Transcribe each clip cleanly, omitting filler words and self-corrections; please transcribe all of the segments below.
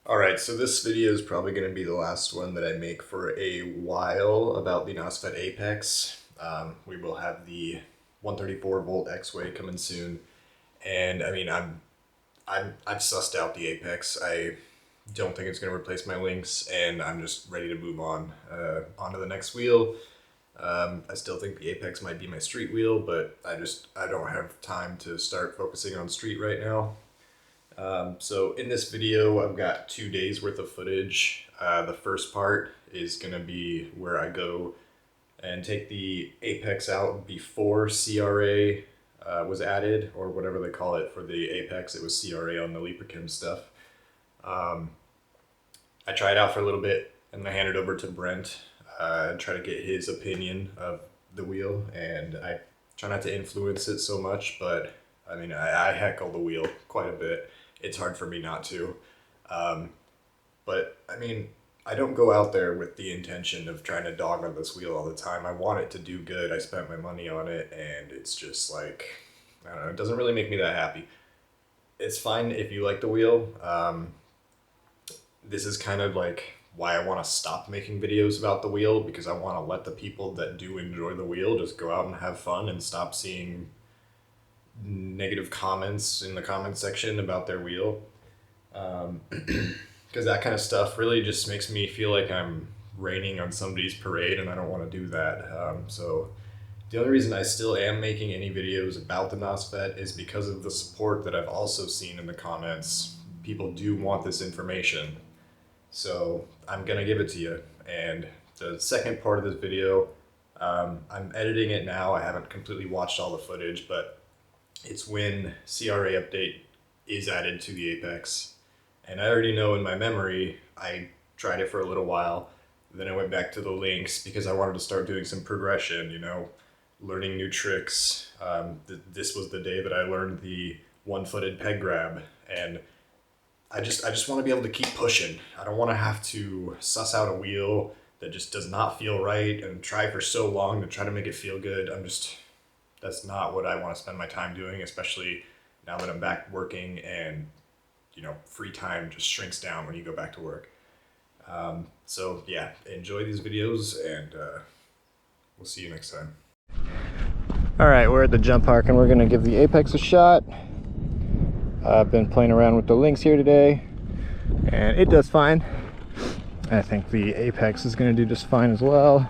Alright, so this video is probably going to be the last one that I make for a while about the Nosfet Apex. We will have the 134 volt Xway coming soon, and I mean I've sussed out the Apex. I don't think it's going to replace my Lynx, and I'm just ready to move on onto the next wheel. I still think the Apex might be my street wheel, but I don't have time to start focusing on street right now. So in this video, I've got 2 days worth of footage. The first part is going to be where I go and take the Apex out before CRA was added, or whatever they call it for the Apex. It was CRA on the LEAPERKIM stuff. I tried it out for a little bit and I handed it over to Brent and try to get his opinion of the wheel, and I try not to influence it so much, but I mean, I heckle the wheel quite a bit. It's hard for me not to. But I mean, I don't go out there with the intention of trying to dog on this wheel all the time. I want it to do good. I spent my money on it, and it's just like, I don't know, it doesn't really make me that happy. It's fine if you like the wheel. This is kind of like why I want to stop making videos about the wheel, because I want to let the people that do enjoy the wheel just go out and have fun and stop seeing negative comments in the comment section about their wheel, because that kind of stuff really just makes me feel like I'm raining on somebody's parade, and I don't want to do that. So the only reason I still am making any videos about the Nosfet is because of the support that I've also seen in the comments. People do want this information, so I'm gonna give it to you. And the second part of this video, I'm editing it now. I haven't completely watched all the footage, but it's when CRA update is added to the Apex. And I already know in my memory, I tried it for a little while, then I went back to the Lynx because I wanted to start doing some progression, you know, learning new tricks. This was the day that I learned the one-footed peg grab, and I just want to be able to keep pushing. I don't want to have to suss out a wheel that just does not feel right and try for so long to try to make it feel good. That's not what I want to spend my time doing, especially now that I'm back working, and you know, free time just shrinks down when you go back to work. So yeah, enjoy these videos, and we'll see you next time. All right, we're at the jump park and we're gonna give the Apex a shot. I've been playing around with the Lynx here today, and it does fine. I think the Apex is gonna do just fine as well.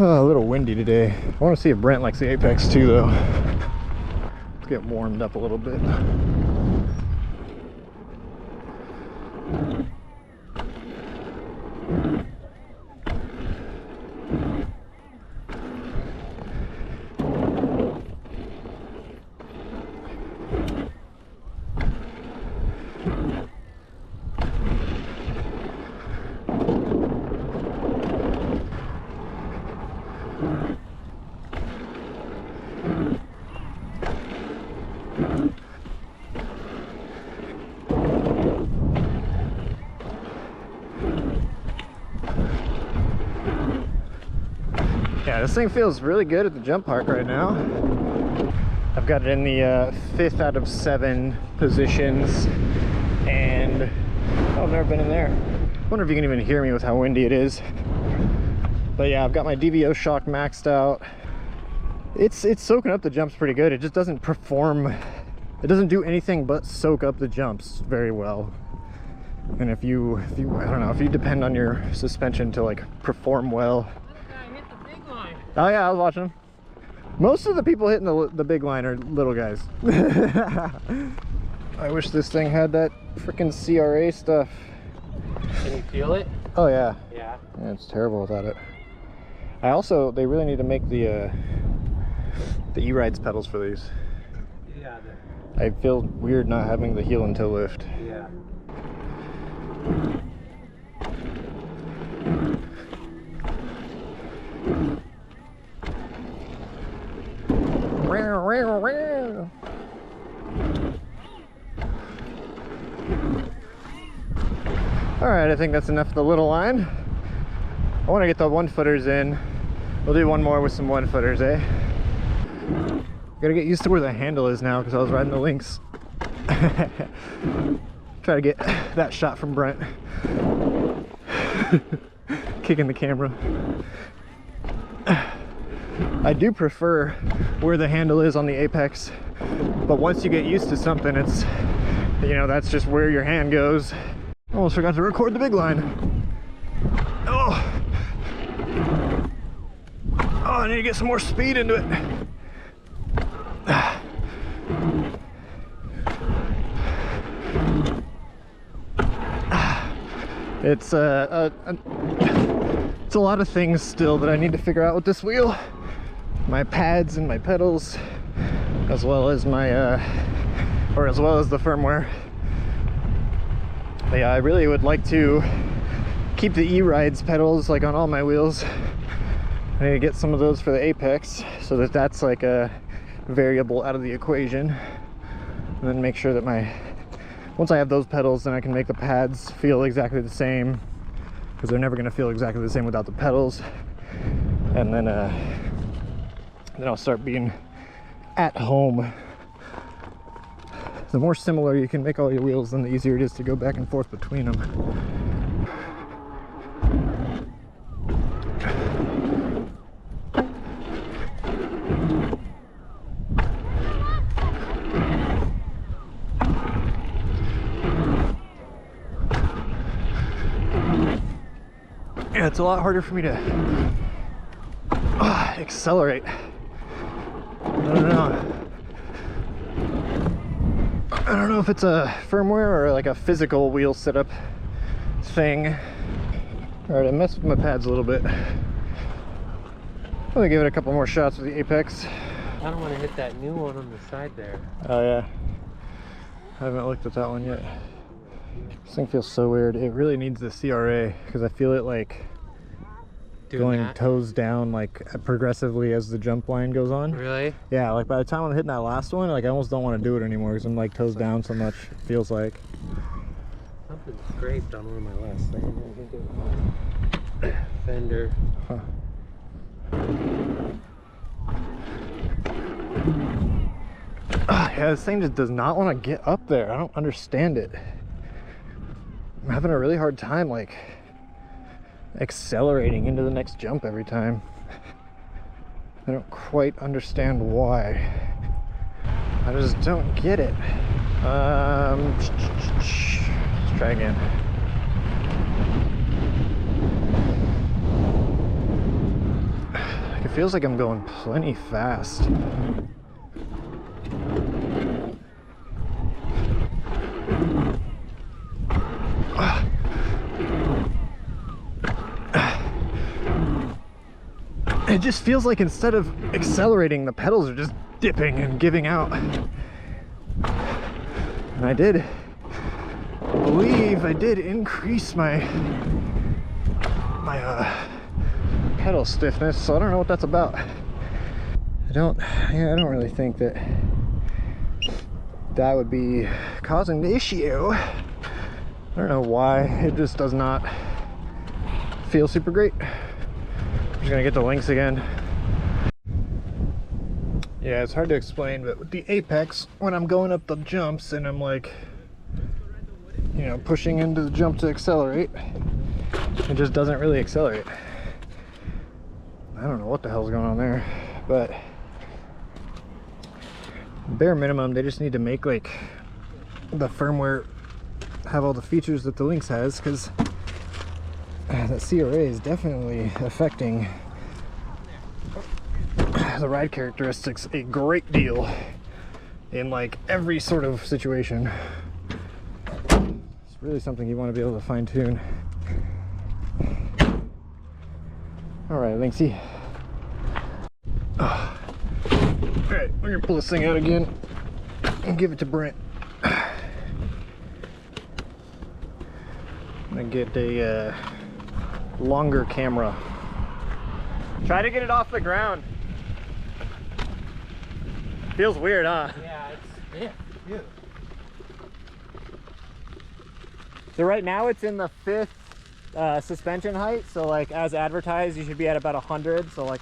Oh, a little windy today. I want to see if Brent likes the Apex too, though. Let's get warmed up a little bit. Yeah, this thing feels really good at the jump park right now. I've got it in the 5th out of 7 positions, and I've never been in there. I wonder if you can even hear me with how windy it is. But yeah, I've got my DVO shock maxed out. It's soaking up the jumps pretty good. It just doesn't perform, it doesn't do anything but soak up the jumps very well. And if you I don't know, if you depend on your suspension to like perform well. Oh yeah, I was watching them. Most of the people hitting the big line are little guys. I wish this thing had that freaking CRA stuff. Can you feel it? Oh yeah. Yeah. Yeah, it's terrible without it. They really need to make the E-Rides pedals for these. Yeah. I feel weird not having the heel and toe lift. Yeah. Alright, I think that's enough of the little line. I want to get the one-footers in. We'll do one more with some one-footers, eh? Gotta get used to where the handle is now because I was riding the Lynx. Trying Try to get that shot from Brent. Kicking the camera. I do prefer where the handle is on the apex, but once you get used to something, it's, you know, that's just where your hand goes. Almost forgot to record the big line. Oh, I need to get some more speed into it. It's a lot of things still that I need to figure out with this wheel. My pads and my pedals, as well as my as well as the firmware. But yeah, I really would like to keep the E-Rides pedals like on all my wheels. I need to get some of those for the apex so that that's like a variable out of the equation, and then make sure that once I have those pedals, then I can make the pads feel exactly the same, because they're never going to feel exactly the same without the pedals. And then I'll start being at home. The more similar you can make all your wheels, then the easier it is to go back and forth between them. Yeah, it's a lot harder for me to accelerate. I don't know if it's a firmware or like a physical wheel setup thing. All right, I messed with my pads a little bit. I'm gonna give it a couple more shots with the apex. I don't want to hit that new one on the side there. Oh yeah, I haven't looked at that one yet. This thing feels so weird. It really needs the CRA, because I feel it like going toes down like progressively as the jump line goes on. Really? Yeah, like by the time I'm hitting that last one, like I almost don't want to do it anymore because I'm like toes down so much, it feels like. Something scraped on one of my last things. I think it was my fender. Huh. Yeah, this thing just does not want to get up there. I don't understand it. I'm having a really hard time like accelerating into the next jump every time. I don't quite understand why. I just don't get it. Let's try again. It feels like I'm going plenty fast. It just feels like instead of accelerating, the pedals are just dipping and giving out. And I believe I did increase my pedal stiffness, so I don't know what that's about. I don't really think that would be causing the issue. I don't know why, it just does not feel super great. I'm just gonna get the Lynx again. Yeah, it's hard to explain, but with the apex, when I'm going up the jumps and I'm like, you know, pushing into the jump to accelerate, it just doesn't really accelerate. I don't know what the hell's going on there, but bare minimum, they just need to make like the firmware have all the features that the Lynx has, because the CRA is definitely affecting the ride characteristics a great deal in like every sort of situation. It's really something you want to be able to fine tune. All right, Lynxy. All right, we're gonna pull this thing out again and give it to Brent. I'm gonna get a longer camera. Try to get it off the ground. Feels weird, huh? Yeah, it's yeah. So right now it's in the 5th suspension height. So like as advertised, you should be at about 100. So like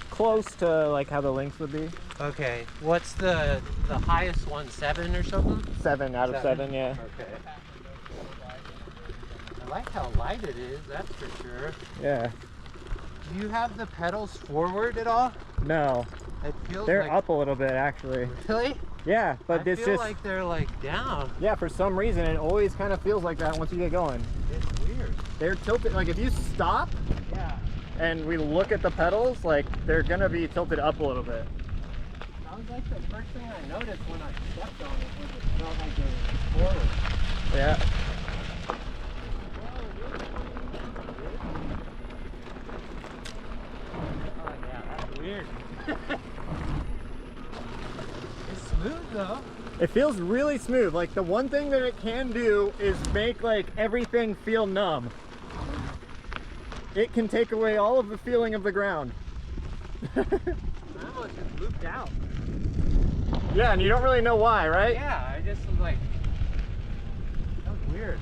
close to like how the Lynx would be. Okay. What's the highest one? 7 or something? 7 out of 7, yeah. Okay. I like how light it is, that's for sure. Yeah. Do you have the pedals forward at all? No. It feels They're like... up a little bit, actually. Really? Yeah, but I it's feel just... like they're like down. Yeah, for some reason, it always kind of feels like that once you get going. It's weird. They're tilted, like if you stop Yeah. and we look at the pedals, like they're gonna be tilted up a little bit. That was like the first thing I noticed when I stepped on it, was it felt like it was forward. Yeah. Oh yeah, that's weird. It's smooth though. It feels really smooth. Like the one thing that it can do is make like everything feel numb. It can take away all of the feeling of the ground. I almost just looped out. Yeah, and you don't really know why, right? Yeah, I just was like, that was weird.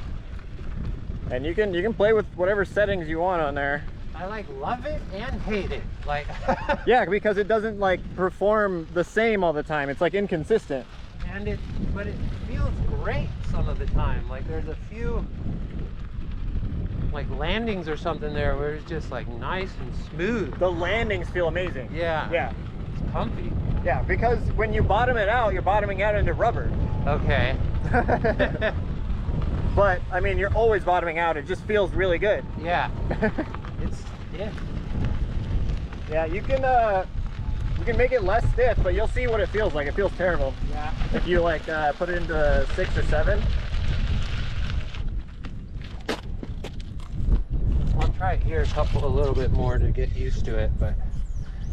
And you can play with whatever settings you want on there. I like love it and hate it. Like Yeah, because it doesn't like perform the same all the time. It's like inconsistent. but it feels great some of the time. Like there's a few like landings or something there where it's just like nice and smooth. The landings feel amazing. Yeah. Yeah. It's comfy. Yeah, because when you bottom it out, you're bottoming out into rubber. Okay. But I mean, you're always bottoming out. It just feels really good. Yeah. It's stiff. Yeah, you can make it less stiff, but you'll see what it feels like. It feels terrible. Yeah. If you like put it into 6 or 7. I'll try it here a little bit more to get used to it, but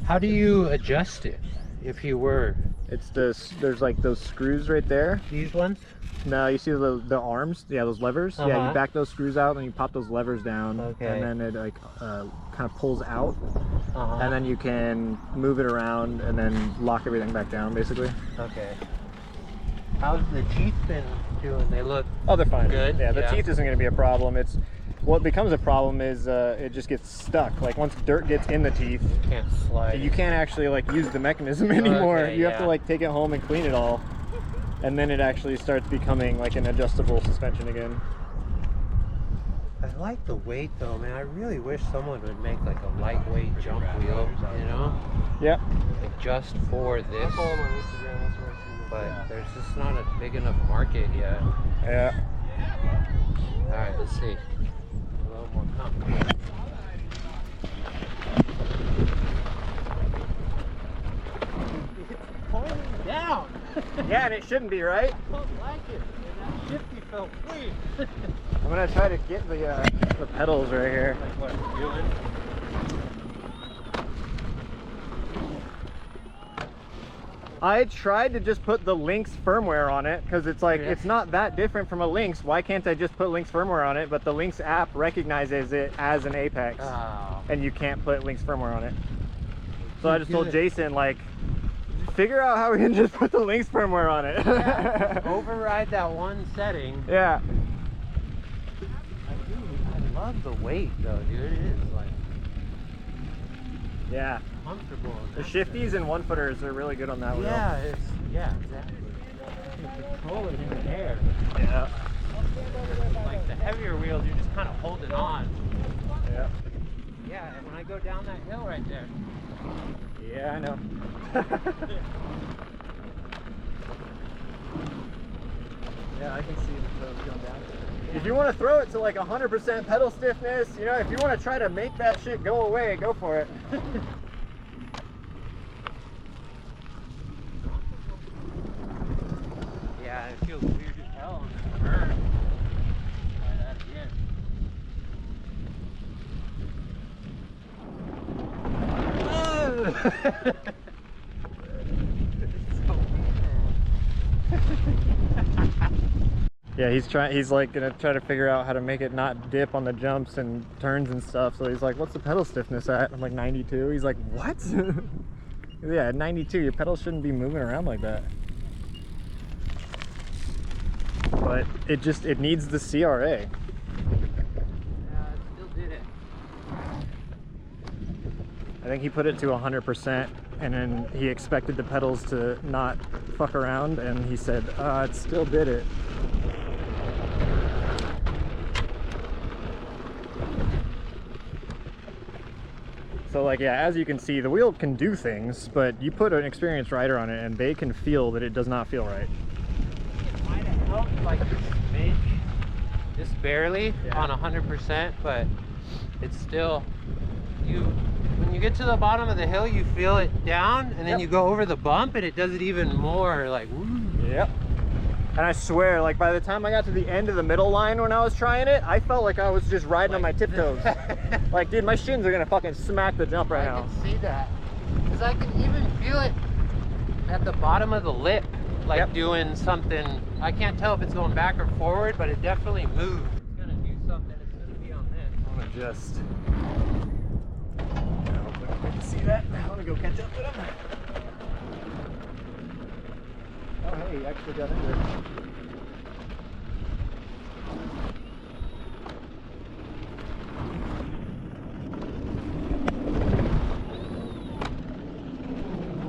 how do you adjust it if you were? It's this, there's like those screws right there. These ones? No, you see the arms? Yeah, those levers. Yeah, Uh-huh. you back those screws out and you pop those levers down. Okay. And then it like kind of pulls out. Uh-huh. And then you can move it around and then lock everything back down, basically. Okay. How's the teeth been doing? They look Oh, they're fine. good. Yeah, the teeth isn't going to be a problem. It's what becomes a problem is it just gets stuck. Like once dirt gets in the teeth, can't slide. you can't actually like use the mechanism anymore. Okay, you have to yeah. like take it home and clean it all, and then it actually starts becoming like an adjustable suspension again. I like the weight though, man. I really wish someone would make like a lightweight jump wheel, you know? Yeah. Like just for this. But there's just not a big enough market yet. Yeah. Alright, let's see. A little more comfortable. It's pulling down. Yeah, and it shouldn't be, right? I don't like it. That shifty felt free. I'm gonna try to get the pedals right here. Like what I'm doing. I tried to just put the Lynx firmware on it because it's like, it's not that different from a Lynx. Why can't I just put Lynx firmware on it? But the Lynx app recognizes it as an Apex. Oh. And you can't put Lynx firmware on it. So I just told Jason, like, figure out how we can just put the Lynx firmware on it. Yeah. Override that one setting. Yeah. I love the weight though, dude. It is like Yeah. comfortable. The shifties and 1-footers are really good on that wheel. Yeah, exactly. You can control it in the air. Yeah. Like the heavier wheels, you're just kind of holding on. Yeah. Yeah, and when I go down that hill right there. Yeah, I know. Yeah, I can see the toes going down. If you want to throw it to like 100% pedal stiffness, you know, if you want to try to make that shit go away, go for it. Yeah, it feels weird as hell on that turn. Try that again. Whoa! Yeah, he's like gonna try to figure out how to make it not dip on the jumps and turns and stuff. So he's like, what's the pedal stiffness at? I'm like 92. He's like, what? Yeah, at 92, your pedals shouldn't be moving around like that. But it needs the CRA. Yeah, it still did it. I think he put it to 100% and then he expected the pedals to not fuck around, and he said, it still did it. So like, yeah, as you can see, the wheel can do things, but you put an experienced rider on it and they can feel that it does not feel right. It might have helped like a smidge, just barely on 100%, but it's still, when you get to the bottom of the hill, you feel it down, and then you go over the bump and it does it even more, like, woo. Yep. And I swear, like, by the time I got to the end of the middle line when I was trying it, I felt like I was just riding on my tiptoes. Like, dude, my shins are gonna fucking smack the jump right now. I can see that. Because I can even feel it at the bottom of the lip, like doing something. I can't tell if it's going back or forward, but it definitely moved. It's gonna do something, it's gonna be on this. I'm gonna just... I don't think I can see that. I wanna go catch up with him. Oh, hey, he actually got into it.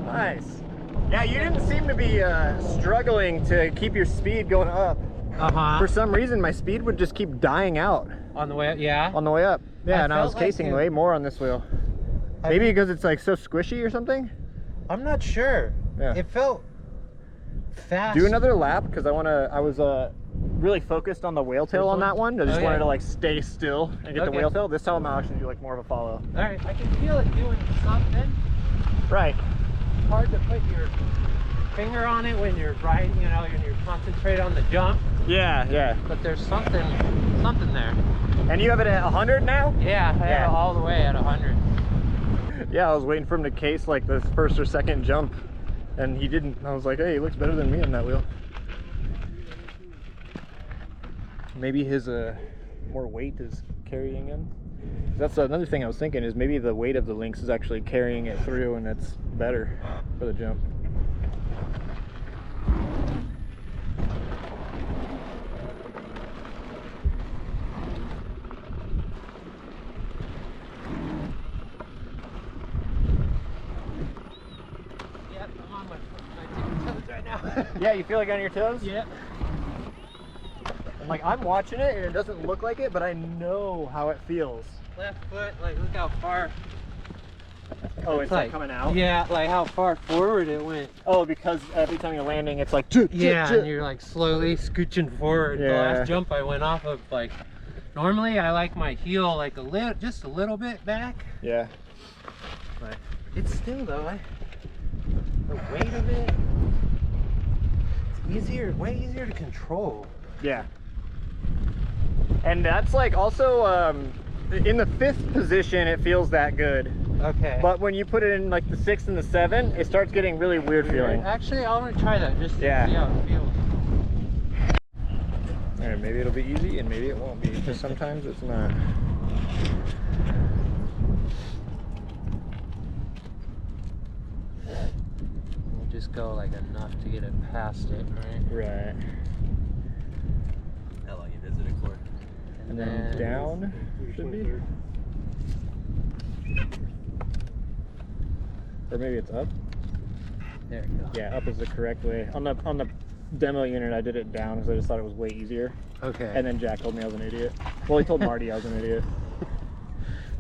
Nice. Yeah, you didn't seem to be struggling to keep your speed going up. For some reason, my speed would just keep dying out. On the way up, yeah? On the way up. Yeah, and I was casing way more on this wheel. Maybe because it's like so squishy or something? I'm not sure. Yeah. It felt fast. Do another lap, because I was really focused on the whale tail on that one. I just wanted to like stay still and get the whale tail. This time I'll actually do like more of a follow. All right, I can feel it doing something. Right. It's hard to put your finger on it when you're riding, you know, when you're concentrate on the jump. Yeah, yeah. But there's something there. And you have it at 100 now? Yeah, I have it all the way at 100. Yeah, I was waiting for him to case like the first or second jump, and he didn't. I was like, hey, he looks better than me on that wheel. Maybe his more weight is carrying him. That's another thing I was thinking, is maybe the weight of the Lynx is actually carrying it through, and it's better for the jump. Yep, I'm on my toes right now. Yeah, you feel like on your toes? Yeah. And like, I'm watching it and it doesn't look like it, but I know how it feels. Left foot, like, look how far. Oh, it's like coming out? Yeah, like how far forward it went. Oh, because every time you're landing, it's like... Yeah, and you're like slowly scooching forward. Yeah. The last jump I went off of, like, normally I like my heel like just a little bit back. Yeah. But it's still though, the weight of it, it's way easier to control. Yeah. And that's like also, in the 5th position, it feels that good. Okay. But when you put it in like the 6th and the 7th, it starts getting really weird feeling. Actually, I want to try that just to see how it feels. Alright, maybe it'll be easy and maybe it won't be, because sometimes it's not. We'll just go like enough to get it past it, right? Right. How long you visited for? And then down should be. Or maybe it's up. There you go. Yeah, up is the correct way. On the demo unit, I did it down because I just thought it was way easier. Okay. And then Jack told me I was an idiot. Well, he told Marty I was an idiot.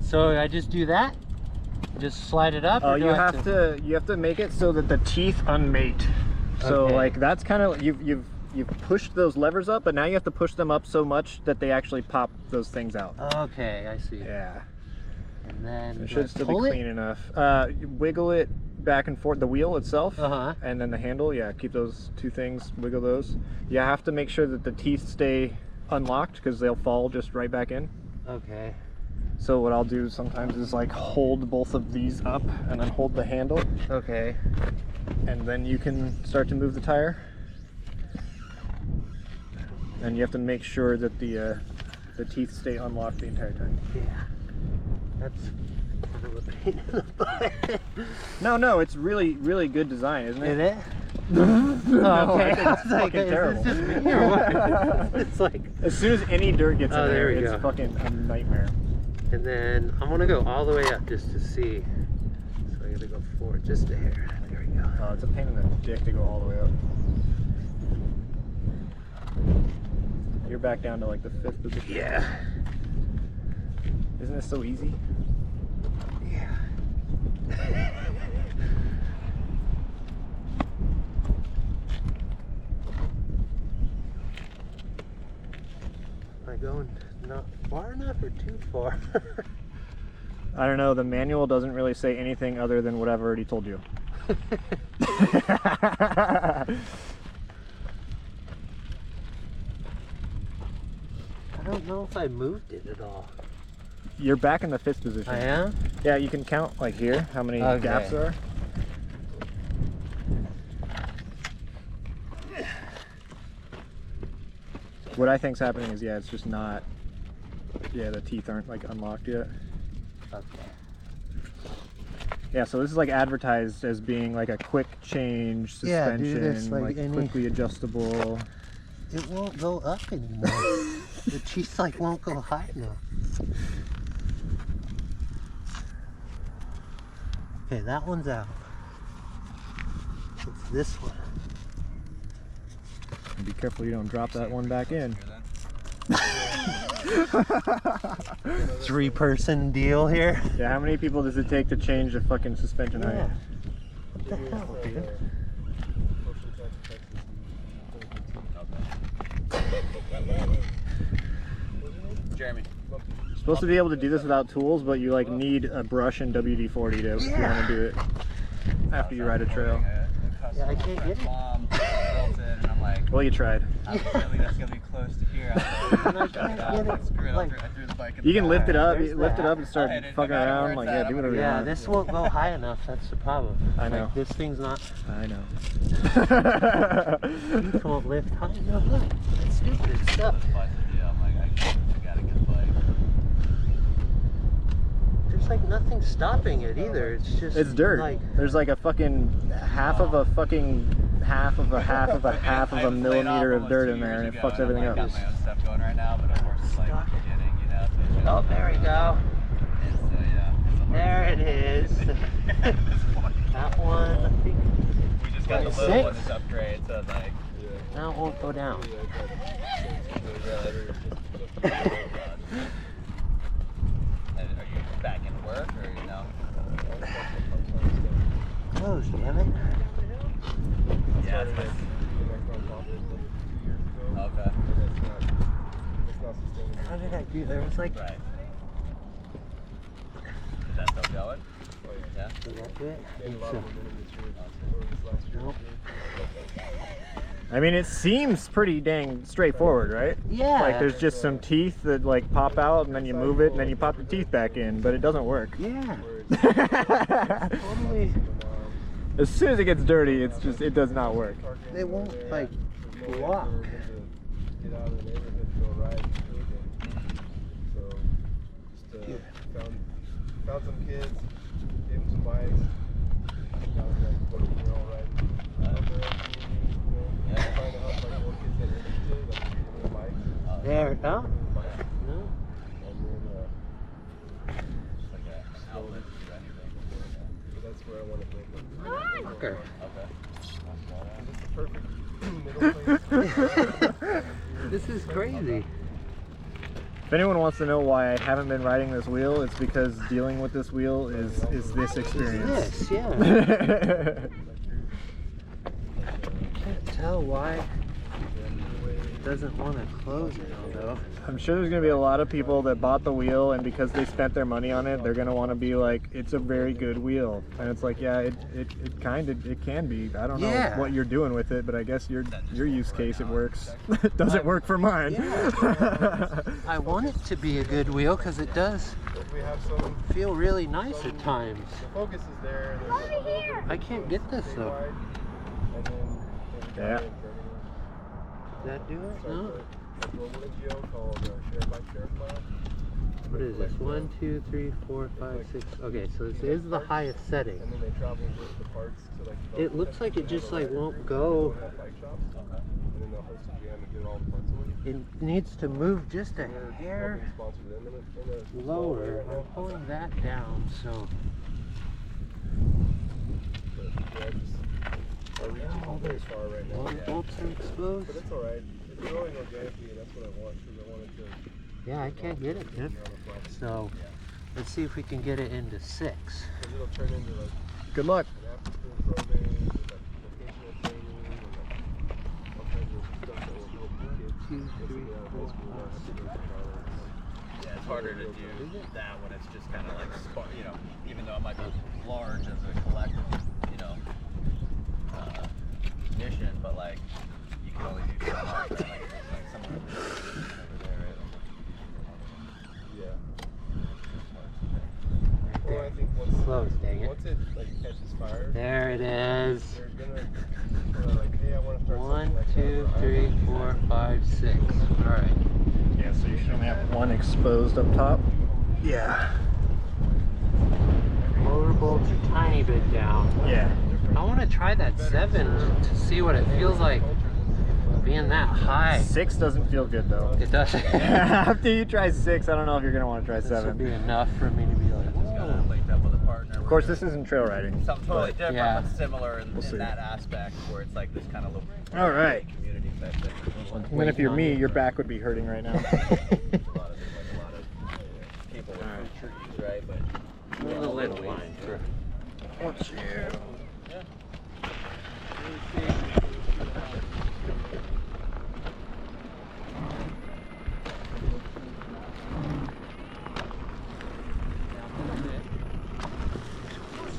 So I just do that? Just slide it up? Oh, you have to make it so that the teeth unmate. So like that's kind of you've pushed those levers up, but now you have to push them up so much that they actually pop those things out. Okay, I see. Yeah. And then It should still be clean enough. Wiggle it back and forth, the wheel itself, and then the handle. Yeah, keep those two things, wiggle those. You have to make sure that the teeth stay unlocked because they'll fall just right back in. Okay. So what I'll do sometimes is like hold both of these up and then hold the handle. Okay. And then you can start to move the tire. And you have to make sure that the teeth stay unlocked the entire time. Yeah. That's kind of a pain in the butt. No, it's really good design, isn't it? Is it? No, okay. I think it's fucking terrible. Is this just me or what? It's like... As soon as any dirt gets in there, we it's go. fucking a nightmare. And then I'm gonna go all the way up just to see. So I gotta go forward just a hair. There we go. Oh, it's a pain in the dick to go all the way up. You're back down to like the 5th position. Yeah. Isn't this so easy? Yeah. Am I going not far enough or too far? I don't know, the manual doesn't really say anything other than what I've already told you. I don't know if I moved it at all. You're back in the 5th position. I am? Yeah, you can count like here how many gaps there are. What I think's happening is, yeah, it's just not, yeah, the teeth aren't like unlocked yet. Okay. Yeah, so this is like advertised as being like a quick change suspension, Yeah, dude, it's like quickly adjustable. It won't go up anymore. The teeth like won't go high enough. Okay, that one's out. It's this one. And be careful you don't drop that one back in. 3-person deal here. Yeah, how many people does it take to change the fucking suspension height? Yeah. What the hell, dude? Jeremy. You're supposed to be able to do this without tools, but you like need a brush and WD-40 to if you want to do it after you ride a trail. Yeah, I can't get it. Mom built it, and I'm like, Well, you tried. I feel like that's gonna be close to here. And I can't get it. Screw it, Like, I threw the bike in You the can back. lift it up, There's lift it that. up and start Oh, and fucking no matter around. where Like, it's yeah, at, do I'm whatever you Yeah, want. this won't go high enough. That's the problem. I know. Like, this thing's not. I know. These won't lift high enough. Look, it's stupid. It's stuck. Yeah, I'm like, I gotta get the bike. There's like nothing stopping it either. It's just. It's dirt. Like, There's like a fucking half of a millimeter of dirt in there, and it fucks everything up. I got my own stuff going right now, but of course it's like beginning, you know. So it's oh, there we go. it's There it is. That one. I think. We just got the little 26? one that's upgrade, so like. Now it won't go down. And are you back into work or you know? Close, damn it. Yeah. Okay. How did I do? There was like. Right. Is that still going? Yeah. Did that do it? So, nope. I mean, it seems pretty dang straightforward, right? Yeah. Like there's just some teeth that like pop out, and then you move it, and then you pop the teeth back in, but it doesn't work. Yeah. Totally. As soon as it gets dirty, it does not work. They won't like walk. Found some kids, gave them some bikes. Now they're like, what, you know, riding out there, trying to help like more kids that are interested, like giving them bikes. There, no? Giving them bikes. No. And then, Just like an outlet to do anything. so that's where I want to bring them. Fucker. Okay. It's the perfect middle place. This is crazy. If anyone wants to know why I haven't been riding this wheel, it's because dealing with this wheel is this experience. This, yeah. Can't tell why it doesn't want to close it, though. I'm sure there's going to be a lot of people that bought the wheel, and because they spent their money on it, they're going to want to be like, it's a very good wheel. And it's like, yeah, it can be. I don't know Yeah. what you're doing with it, but I guess your use case, it works. It doesn't work for mine. Yeah. I want it to be a good wheel because it does We have some, feel really nice at times. the focus is there. And there's a little bit I can't get this though. wide, and then Yeah. Does that do it? No. a global NGO called Share by Share Plan. What is this? 1, 2, 3, 4, 5, 6. Okay, so this is the highest setting. And then they travel with the parts to like. It looks like it just like won't go. Bike shops. And then they'll host a jam and get all the parts away. It needs to move just a hair Sponsor them in a lower. I'm pulling that down, so Yeah, just our reach isn't very far right now. One bolts are exposed. But that's alright. It's growing organically, and that's what I want, because I want it to. Yeah, I can't get it, Tiff. So let's see if we can get it into 6. Because it'll turn into like Good luck. an after-school program, and like vocational training, and like all kinds of stuff that will help the kids. 2, once they 3, get out of 4, high school, not have to go to college. Yeah, it's harder to do that when it's just kind of like, you know, even though it might be large as a collective, you know, mission, but like, you can only do so much. Like someone over there, right? Yeah. Well, I think Close, dang it. once it like catches fire, There it is. they're gonna like, hey, I want to start 1, something like 2, that. 3, 4, 5, 6. All right. Yeah, so you should only have one exposed up top. Yeah. Motor bolts are tiny bit down. Yeah. I want to try that 7 to see what it feels like being that high. 6 doesn't feel good though. It does. After you try 6, I don't know if you're gonna want to try This will 7. be enough for me to be like, Just whoa. gotta link up with a partner. Of course, this isn't trail riding. Something totally but- different, Yeah. but similar in see. that aspect, where it's like this kind of little All right. community type thing. And then if you're me, your back would be hurting right now. A lot of people with fruit trees, right? But A little line for What's you?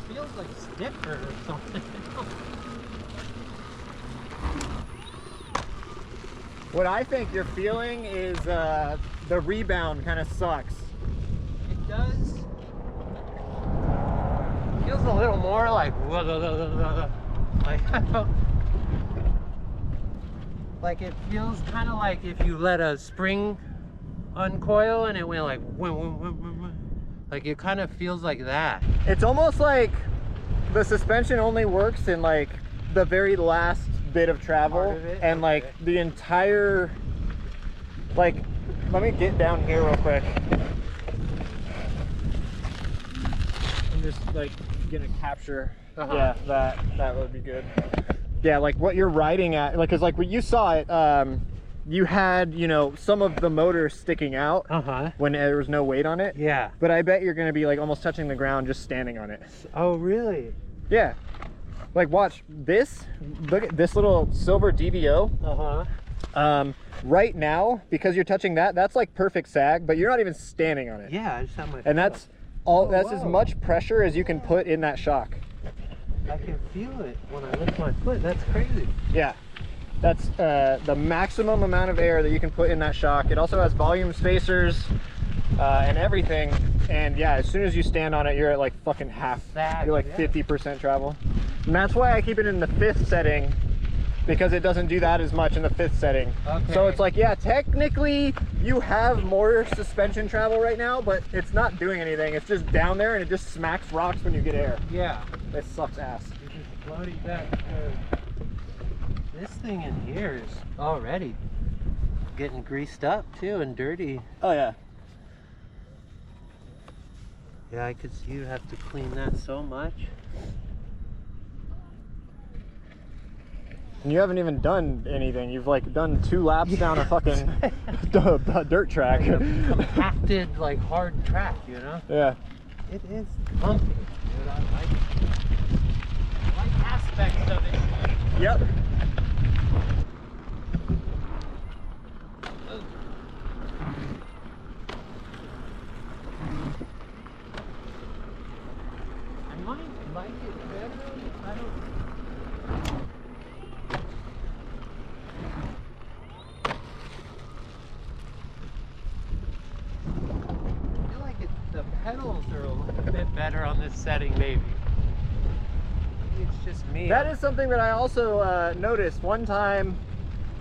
feels like stiffer or something. What I think you're feeling is the rebound kind of sucks. It does. Feels a little more like like it feels kind of like if you let a spring uncoil and it went like like it kind of feels like that. It's almost like the suspension only works in like the very last bit of travel Part of it? and like Okay. the entire, like, let me get down here real quick. I'm just like gonna capture yeah, that would be good. Yeah, like what you're riding at, like, cause like when you saw it, you had, you know, some of the motor sticking out when there was no weight on it. Yeah. But I bet you're gonna be like almost touching the ground just standing on it. Oh, really? Yeah. Like watch this, look at this little silver DVO. Right now, because you're touching that, that's like perfect sag, but you're not even standing on it. Yeah, I just have my And that's all, that's as whoa. much pressure as you can put in that shock. I can feel it when I lift my foot. That's crazy. Yeah. That's the maximum amount of air that you can put in that shock. It also has volume spacers and everything. And yeah, as soon as you stand on it, you're at like fucking half. Sag, You're like yeah. 50% travel. And that's why I keep it in the 5th setting, because it doesn't do that as much in the 5th setting. Okay. So it's like, yeah, technically you have more suspension travel right now, but it's not doing anything. It's just down there and it just smacks rocks when you get air. Yeah. It sucks ass. You're just floating back. This thing in here is already getting greased up too and dirty. Oh yeah. Yeah, I could see you have to clean that so much. And you haven't even done anything. You've like done 2 laps down a fucking dirt track. Like a compacted, like hard track, you know? Yeah. It is bumpy, dude. I like it. I like aspects of it. Yep. I might like it better. I don't. I feel like the pedals are a little bit better on this setting, maybe. Maybe it's just me. That is something that I also noticed one time.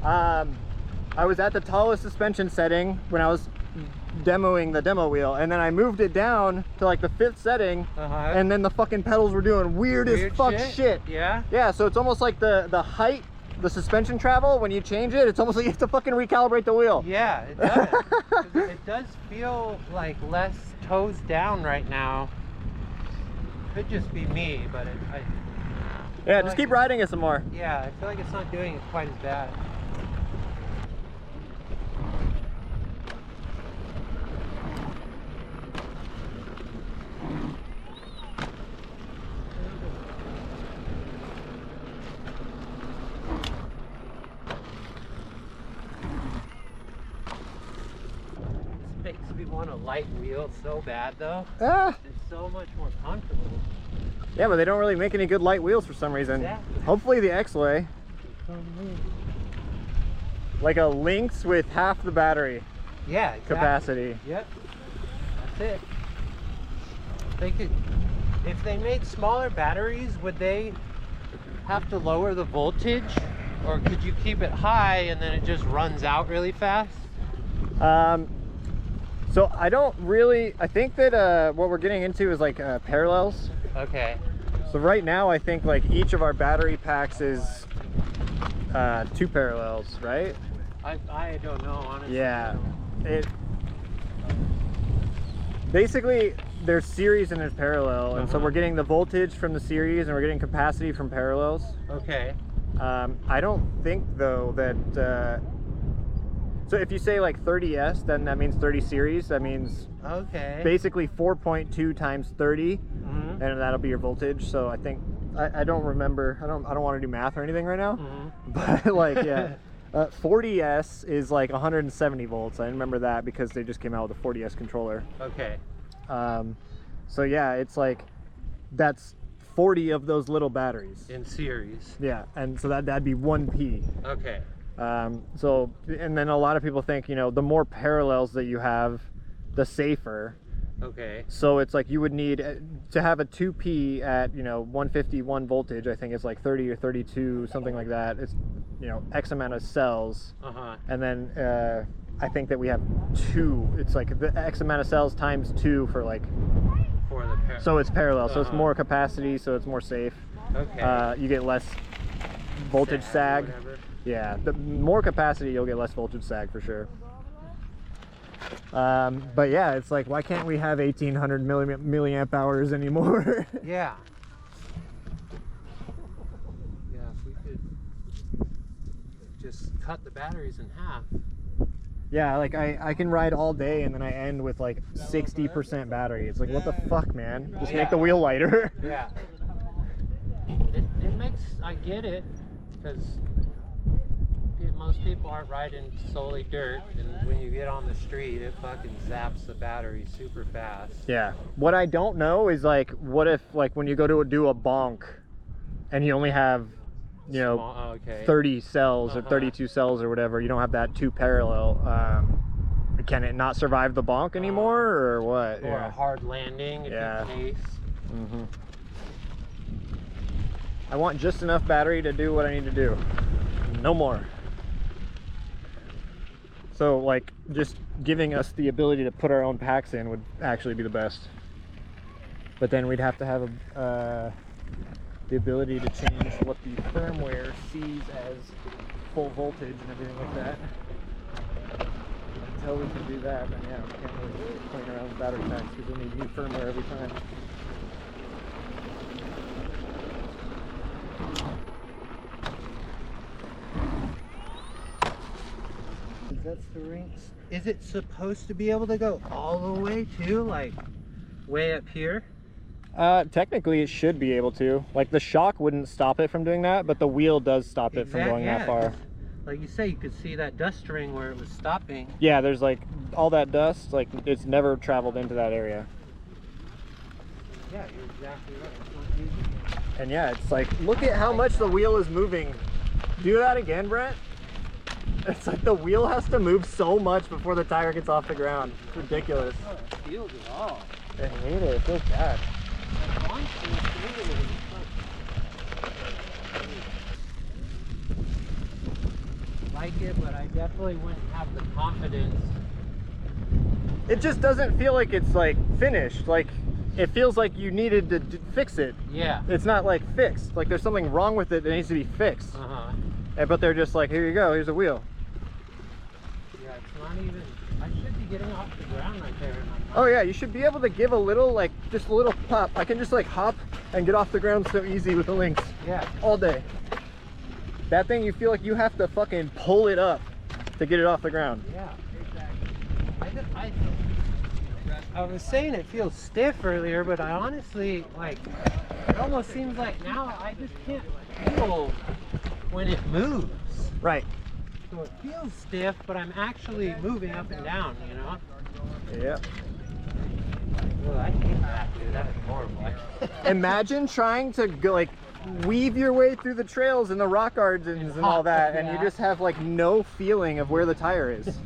I was at the tallest suspension setting when I was demoing the demo wheel, and then I moved it down to like the 5th setting, and then the fucking pedals were doing weird as fuck shit. Yeah? Yeah, so it's almost like the height, the suspension travel, when you change it, it's almost like you have to fucking recalibrate the wheel. Yeah, it does. 'Cause it does feel like less toes down right now. Could just be me, but Yeah, just keep riding it some more. Yeah, I feel like it's not doing it quite as bad. This makes me want a light wheel so bad though. Ah, It's so much more comfortable. yeah, but they don't really make any good light wheels for some reason. Exactly. Hopefully the Xway. Like a Lynx with half the battery Yeah, exactly. capacity. Yep, that's it. They could, if they made smaller batteries, would they have to lower the voltage, or could you keep it high and then it just runs out really fast? So I don't really, I think that what we're getting into is like parallels. Okay. So right now I think like each of our battery packs is 2 parallels, right? I don't know, honestly. Yeah. It basically there's series and there's parallel, and so we're getting the voltage from the series and we're getting capacity from parallels. Okay. I don't think though that so if you say like 30S, then that means 30 series. That means Okay. basically 4.2 times 30, and that'll be your voltage. So I think I don't remember. I don't want to do math or anything right now. But like yeah, 40S is like 170 volts. I remember that because they just came out with a 40S controller. Okay. So yeah, it's like that's 40 of those little batteries. In series. Yeah, and so that'd be 1P. Okay. So, and then a lot of people think, you know, the more parallels that you have, the safer. Okay. So it's like you would need to have a 2P at, you know, 151 voltage. I think it's like 30 or 32, something like that. It's, you know, X amount of cells. And then I think that we have 2. It's like the X amount of cells times 2 for like. For the So it's parallel. So it's more capacity. So it's more safe. Okay. You get less voltage sag. Or whatever. Yeah, the more capacity, you'll get less voltage sag for sure. But yeah, it's like, why can't we have 1800 milliamp hours anymore? Yeah. Yeah, if we could just cut the batteries in half. Yeah, like I can ride all day and then I end with like 60% battery. It's like, what the fuck, man? Just make the wheel lighter. Yeah. It makes, I get it, because most people aren't riding solely dirt, and when you get on the street, it fucking zaps the battery super fast. Yeah. What I don't know is like, what if like when you go to do a bonk and you only have, you know, 30 cells or 32 cells or whatever, you don't have that 2 parallel, can it not survive the bonk anymore or what? Or a hard landing if you case. I want just enough battery to do what I need to do. No more. So like just giving us the ability to put our own packs in would actually be the best. But then we'd have to have the ability to change what the firmware sees as full voltage and everything like that. Until we can do that, then yeah, we can't really play around with battery packs because we'll need new firmware every time. That's the Lynx. Is it supposed to be able to go all the way too, like way up here? Technically it should be able to. Like the shock wouldn't stop it from doing that, but the wheel does stop it from going that far. Like you say, you could see that dust ring where it was stopping. Yeah, there's like all that dust, like it's never traveled into that area. Yeah, you're exactly right. It's not easy. And yeah, it's like, look at how much the wheel is moving. Do that again, Brent. It's like the wheel has to move so much before the tire gets off the ground. It's ridiculous. Oh, it feels it all. I hate it. It feels bad. Like it, but I definitely wouldn't have the confidence. It just doesn't feel like it's like finished. Like it feels like you needed to fix it. Yeah. It's not like fixed. Like there's something wrong with it that needs to be fixed. But they're just like, here you go, here's a wheel. Yeah, it's not even, I should be getting off the ground right there. Oh yeah, you should be able to give a little, like, just a little pop. I can just like hop and get off the ground so easy with the Lynx. Yeah. All day. That thing, you feel like you have to fucking pull it up to get it off the ground. Yeah, exactly. I was saying it feels stiff earlier, but I honestly, like, it almost seems like now I just can't feel when it moves. Right. So it feels stiff, but I'm actually moving up and down, you know? Yep. Oh, I hate that, dude. That is horrible. Imagine trying to go, like, weave your way through the trails and the rock gardens and all that, and you just have like no feeling of where the tire is.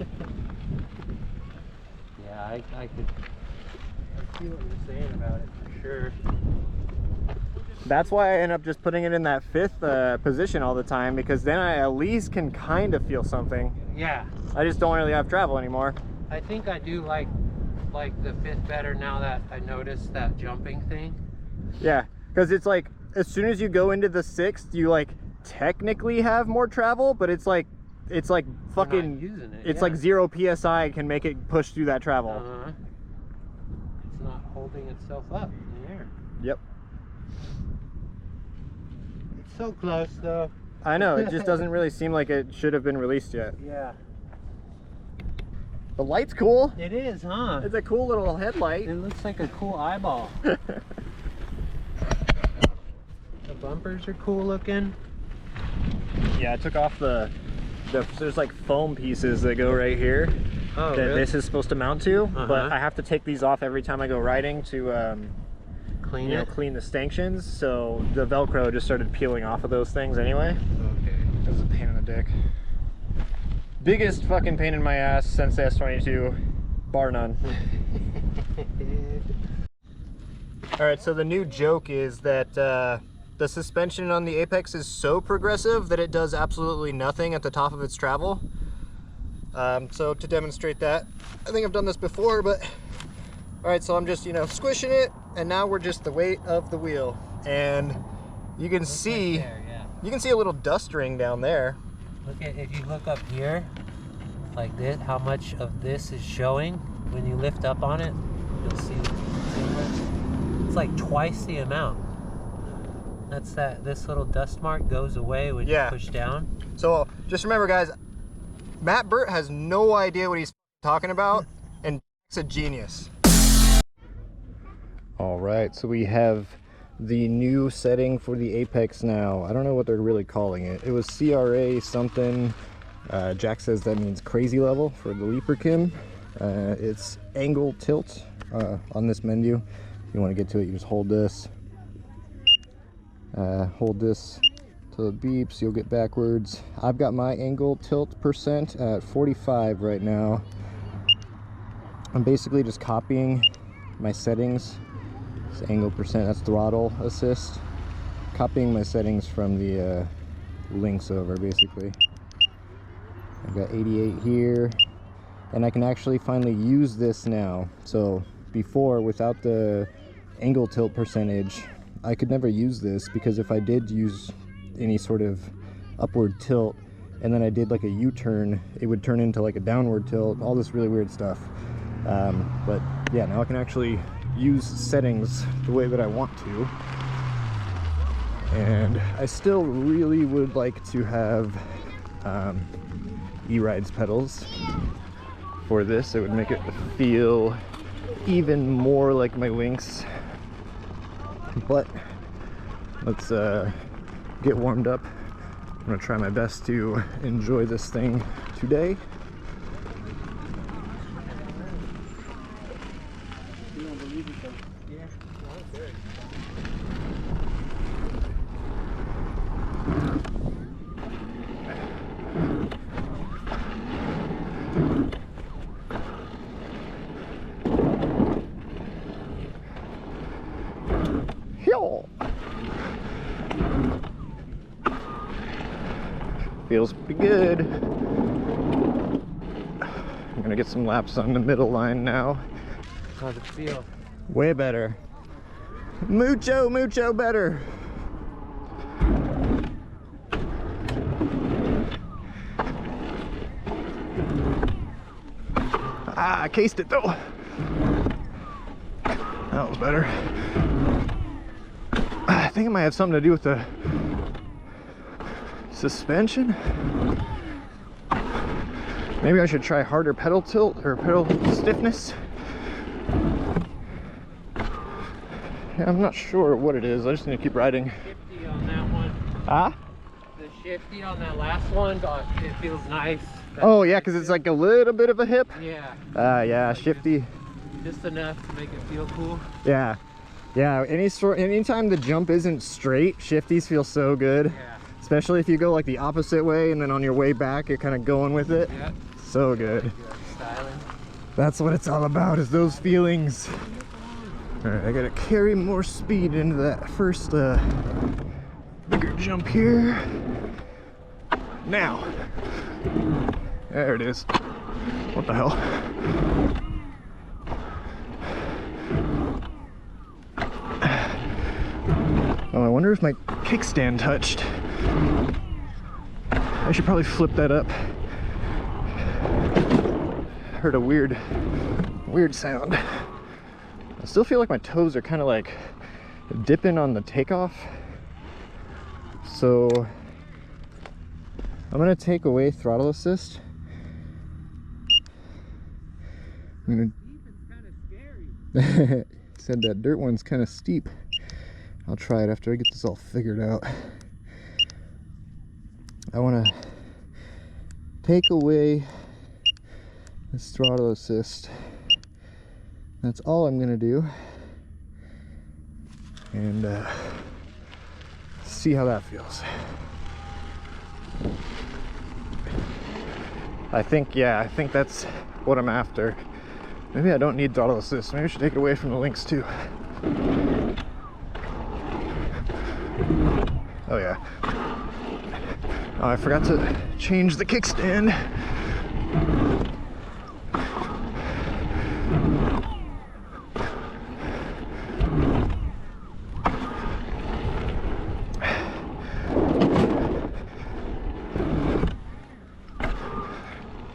Yeah, I could see what you're saying about it for sure. That's why I end up just putting it in that fifth position all the time, because then I at least can kind of feel something. Yeah. I just don't really have travel anymore. I think I do like the fifth better now that I noticed that jumping thing. Yeah, because it's like, as soon as you go into the sixth, you like technically have more travel, but it's like fucking using it, it's like 0 psi can make it push through that travel. It's not holding itself up in the air. Yep. It's so close though. I know, it just doesn't really seem like it should have been released yet. Yeah. The light's cool. It is, huh? It's a cool little headlight. It looks like a cool eyeball. The bumpers are cool looking. Yeah, I took off there's like foam pieces that go right here Oh, that really? this is supposed to mount to, but I have to take these off every time I go riding to Clean you know, it? clean the stanchions, so the Velcro just started peeling off of those things anyway. Okay. This is a pain in the dick. Biggest fucking pain in my ass since the S22, bar none. Alright, so the new joke is that the suspension on the Apex is so progressive that it does absolutely nothing at the top of its travel. So to demonstrate that, I think I've done this before, but alright, so I'm just, you know, squishing it, and now we're just the weight of the wheel. And you can see, Right there, yeah. you can see a little dust ring down there. Look at, if you look up here, like this, how much of this is showing. When you lift up on it, you'll see it's like twice the amount. That's this little dust mark goes away when you push down. So just remember, guys, Matt Burt has no idea what he's talking about, and it's a genius. All right, so we have the new setting for the Apex now. I don't know what they're really calling it. It was CRA something. Jack says that means crazy level for the LEAPERKIM. It's angle tilt on this menu. If you want to get to it, you just hold this. Hold this till it beeps, you'll get backwards. I've got my angle tilt percent at 45 right now. I'm basically just copying my settings. It's angle percent, that's throttle assist. Copying my settings from the Lynx over, basically. I've got 88 here, and I can actually finally use this now. So before, without the angle tilt percentage, I could never use this, because if I did use any sort of upward tilt and then I did like a U-turn, it would turn into like a downward tilt, all this really weird stuff. But yeah, now I can actually use settings the way that I want to. And I still really would like to have E-Rides pedals for this. It would make it feel even more like my Lynx. But let's get warmed up. I'm gonna try my best to enjoy this thing today. Feels pretty good. I'm gonna get some laps on the middle line now. How's it feel? Way better. Mucho better. Ah, I cased it though. That was better. think it might have something to do with the suspension. Maybe I should try harder pedal tilt or pedal stiffness. Yeah, I'm not sure what it is. I just need to keep riding. Shifty on that one. Ah? The shifty on that last one, it feels nice. Oh yeah, because it's like a little bit of a hip. Yeah. Yeah, shifty. Just enough to make it feel cool. Yeah. Yeah, anytime the jump isn't straight, shifties feel so good. Yeah. Especially if you go like the opposite way and then on your way back you're kind of going with it. Yeah. So good. Good styling. That's what it's all about, is those feelings. All right, I gotta carry more speed into that first bigger jump here. Now. There it is. What the hell? Oh, I wonder if my kickstand touched. I should probably flip that up. Heard a weird sound. I still feel like my toes are kind of like dipping on the takeoff. So I'm gonna take away throttle assist. I'm gonna... It's kind of scary. Said that dirt one's kind of steep. I'll try it after I get this all figured out. I want to take away this throttle assist. That's all I'm going to do. And see how that feels. I think that's what I'm after. Maybe I don't need throttle assist. Maybe I should take it away from the Lynx too. Oh yeah. Oh, I forgot to change the kickstand.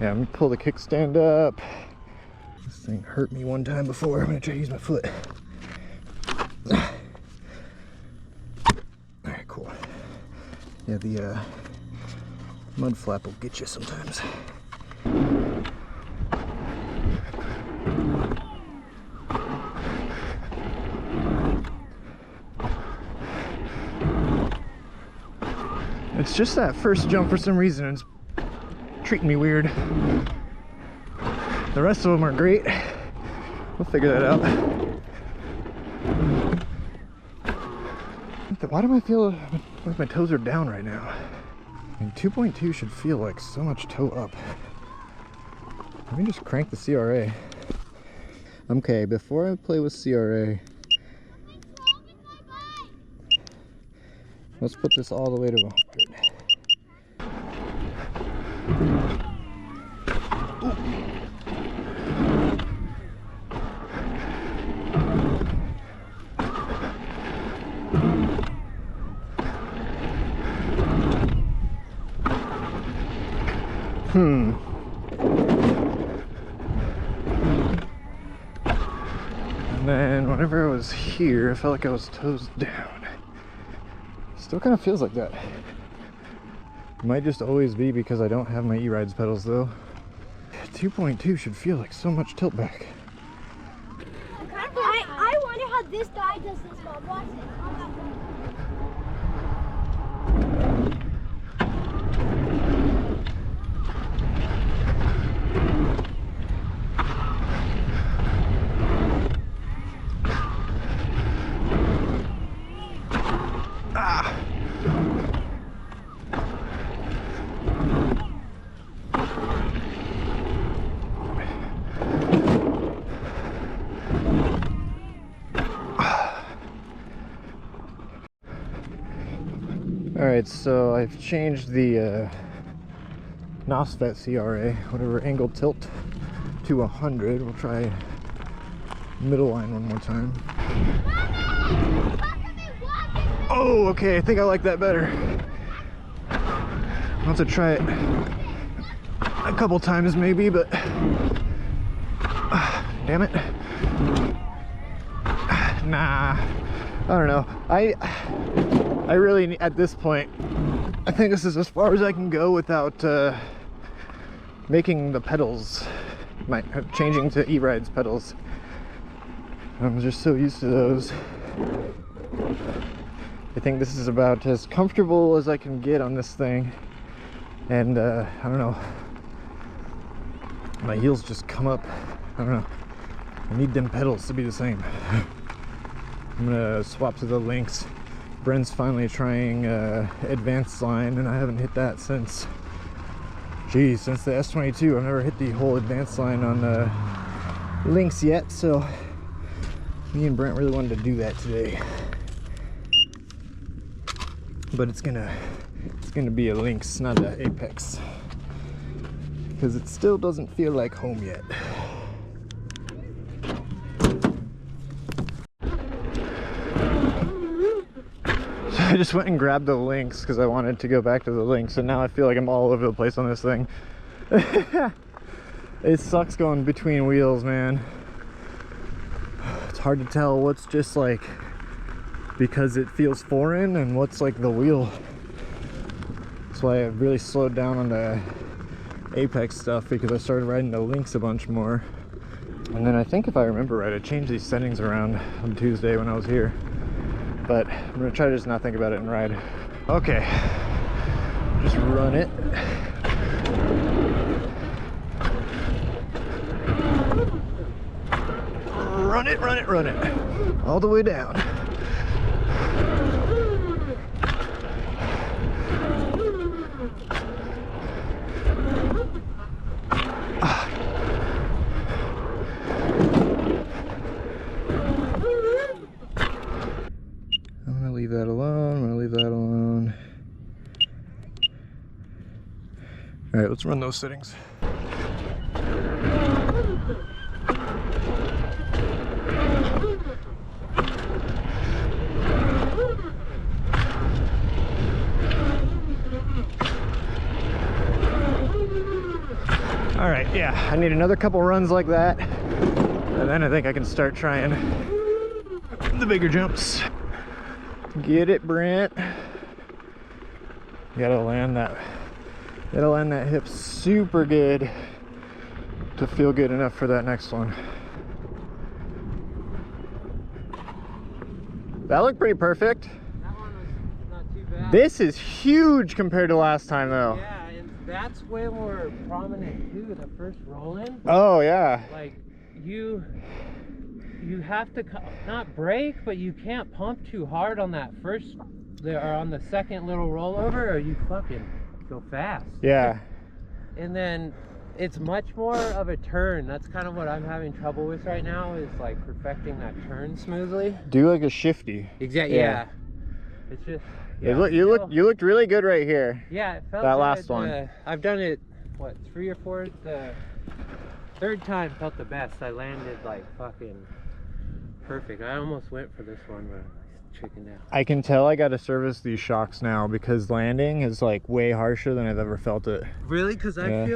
Yeah, I'm gonna pull the kickstand up. This thing hurt me one time before. I'm gonna try to use my foot. Alright, cool. Yeah, the mud flap will get you sometimes. It's just that first jump for some reason. It's treating me weird. The rest of them are great. We'll figure that out. Why do I feel like my toes are down right now? I mean, 2.2 should feel like so much toe up. Let me just crank the CRA. Okay, before I play with CRA, let's put this all the way to 100. And then whenever I was here, I felt like I was toes down. Still kind of feels like that. It might just always be because I don't have my E-Rides pedals though. 2.2 should feel like so much tilt back. I wonder how this guy does this one. Watch it. Alright, so I've changed the Nosfet CRA, whatever angle tilt, to 100. We'll try middle line one more time. Oh, okay, I think I like that better. I'll have to try it a couple times maybe, but damn it. Nah, I don't know. I really, at this point, I think this is as far as I can go without making the pedals, changing to E-Ride's pedals. I'm just so used to those. I think this is about as comfortable as I can get on this thing. And I don't know. My heels just come up. I don't know. I need them pedals to be the same. I'm gonna swap to the Lynx. Brent's finally trying advanced line, and I haven't hit that since, geez, since the S22. I've never hit the whole advanced line on the Lynx yet, so me and Brent really wanted to do that today. But it's gonna be a Lynx, not an Apex, because it still doesn't feel like home yet. I just went and grabbed the Lynx because I wanted to go back to the Lynx, and now I feel like I'm all over the place on this thing. It sucks going between wheels, man. It's hard to tell what's just like because it feels foreign and what's like the wheel. That's why I really slowed down on the Apex stuff, because I started riding the Lynx a bunch more. And then I think, if I remember right, I changed these settings around on Tuesday when I was here. But I'm gonna try to just not think about it and ride. Okay, just run it. Run it, run it, run it. All the way down. Leave that alone. I'm gonna leave that alone. All right, let's run those settings. All right, yeah, I need another couple runs like that, and then I think I can start trying the bigger jumps. Get it, Brent. You gotta land that hip super good to feel good enough for that next one. That looked pretty perfect. That one was not too bad. This is huge compared to last time though. Yeah, and that's way more prominent too, the first roll-in. Oh yeah. Like, you have to not brake, but you can't pump too hard on that first, or on the second little rollover, or you fucking go fast. Yeah. And then it's much more of a turn. That's kind of what I'm having trouble with right now, is like perfecting that turn smoothly. Do like a shifty. Exactly. Yeah. It's just. Yeah, you looked really good right here. Yeah, it felt that good. last one. I've done it, what, 3 or 4? The third time felt the best. I landed like fucking perfect. I almost went for this one, but I chickened out. I can tell I got to service these shocks now, because landing is like way harsher than I've ever felt it. Really? Because I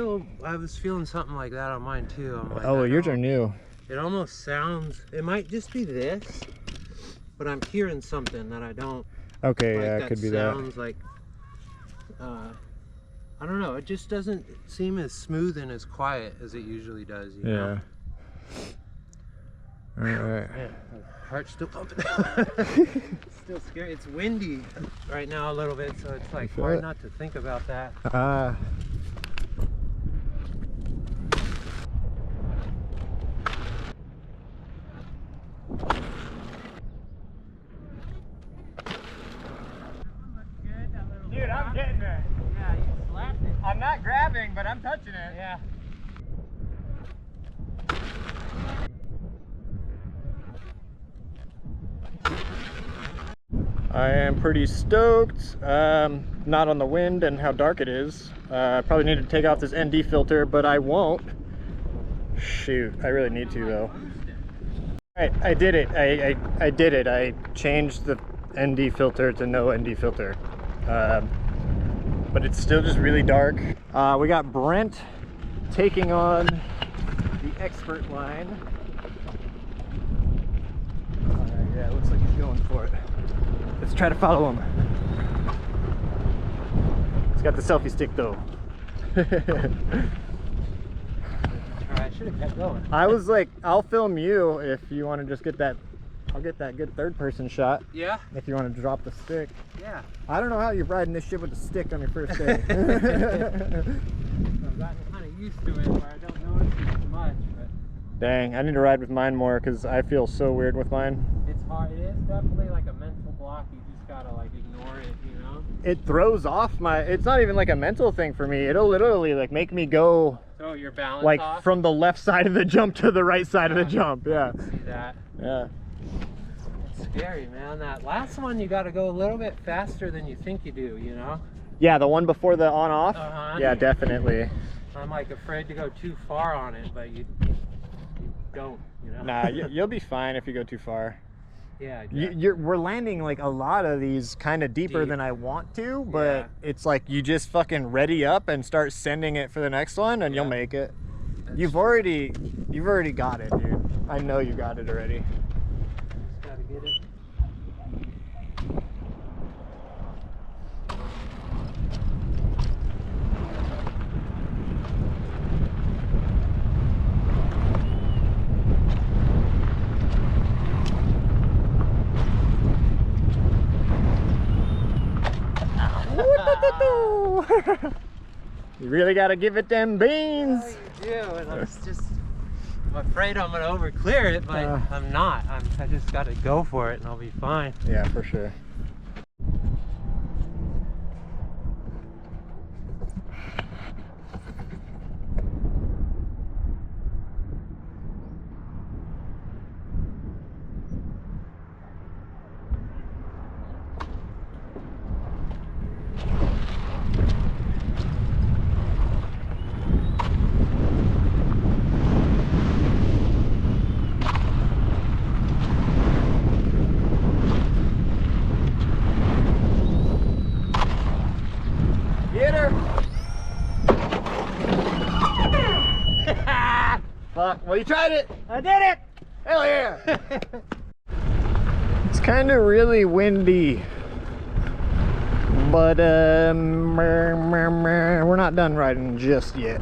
was feeling something like that on mine too. I'm like, oh, yours are new. It almost sounds, it might just be this, but I'm hearing something that I don't. Okay, like, yeah, it could be that. Sounds like, I don't know, it just doesn't seem as smooth and as quiet as it usually does, you know? All right. Man, my heart's still pumping. It's still scary. It's windy right now a little bit, so it's like hard not to think about that. Dude, I'm getting it. Yeah, you slapped it. I'm not grabbing, but I'm touching it. Yeah. I am pretty stoked, not on the wind and how dark it is. I probably need to take off this ND filter, but I won't. Shoot, I really need to though. Alright, I did it. I did it. I changed the ND filter to no ND filter. But it's still just really dark. We got Brent taking on the expert line. Yeah, it looks like he's going for it. Let's try to follow him. He's got the selfie stick though. I should have kept going. I was like, I'll film you if you want to just get that. I'll get that good third person shot. Yeah? If you want to drop the stick. Yeah. I don't know how you're riding this shit with the stick on your first day. I've gotten kind of used to it where I don't notice it as much, but Dang, I need to ride with mine more because I feel so weird with mine. it's hard. It is definitely like a mental block. You just gotta like ignore it, you know? It throws off my, it's not even like a mental thing for me. It'll literally like make me go Throw your balance like off. from the left side of the jump to the right side of the jump. Yeah. See that? Yeah. It's scary, man. That last one, you gotta go a little bit faster than you think you do, you know? Yeah, the one before the on off. Yeah, definitely. I'm like afraid to go too far on it, but you don't, you know? Nah, you'll be fine if you go too far. Yeah, exactly. We're landing like a lot of these kind of deeper than I want to, but Yeah. it's like you just fucking ready up and start sending it for the next one, and you'll make it. You've already got it, dude. I know you got it already. Just gotta get it. You really gotta give it them beans. Yeah, you do, and I'm afraid I'm gonna over clear it, but I'm not. I just gotta go for it and I'll be fine. Yeah, for sure. Get her! Fuck, well you tried it! I did it! Hell yeah! It's kind of really windy. But we're not done riding just yet.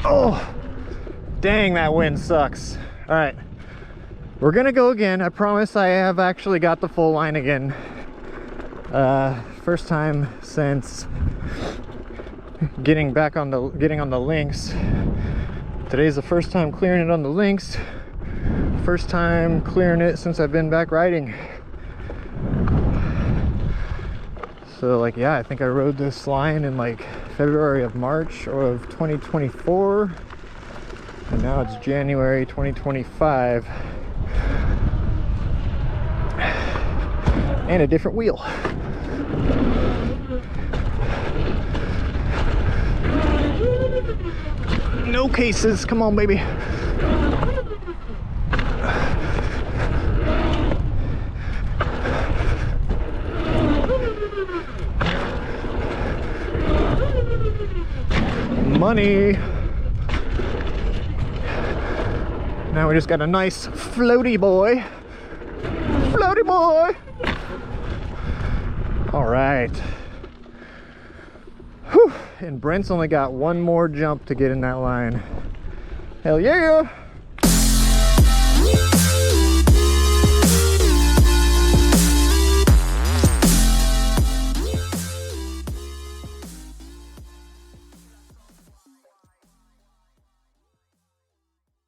Oh, dang, that wind sucks. All right, we're gonna go again. I promise I have actually got the full line again. First time since getting on the Lynx. Today's the first time clearing it on the Lynx. First time clearing it since I've been back riding. So like, yeah, I think I rode this line in like February of March of 2024, and now it's January 2025, and a different wheel. No cases, come on baby. Money. Now we just got a nice floaty boy. Floaty boy. All right. Whew. And Brent's only got one more jump to get in that line. Hell yeah.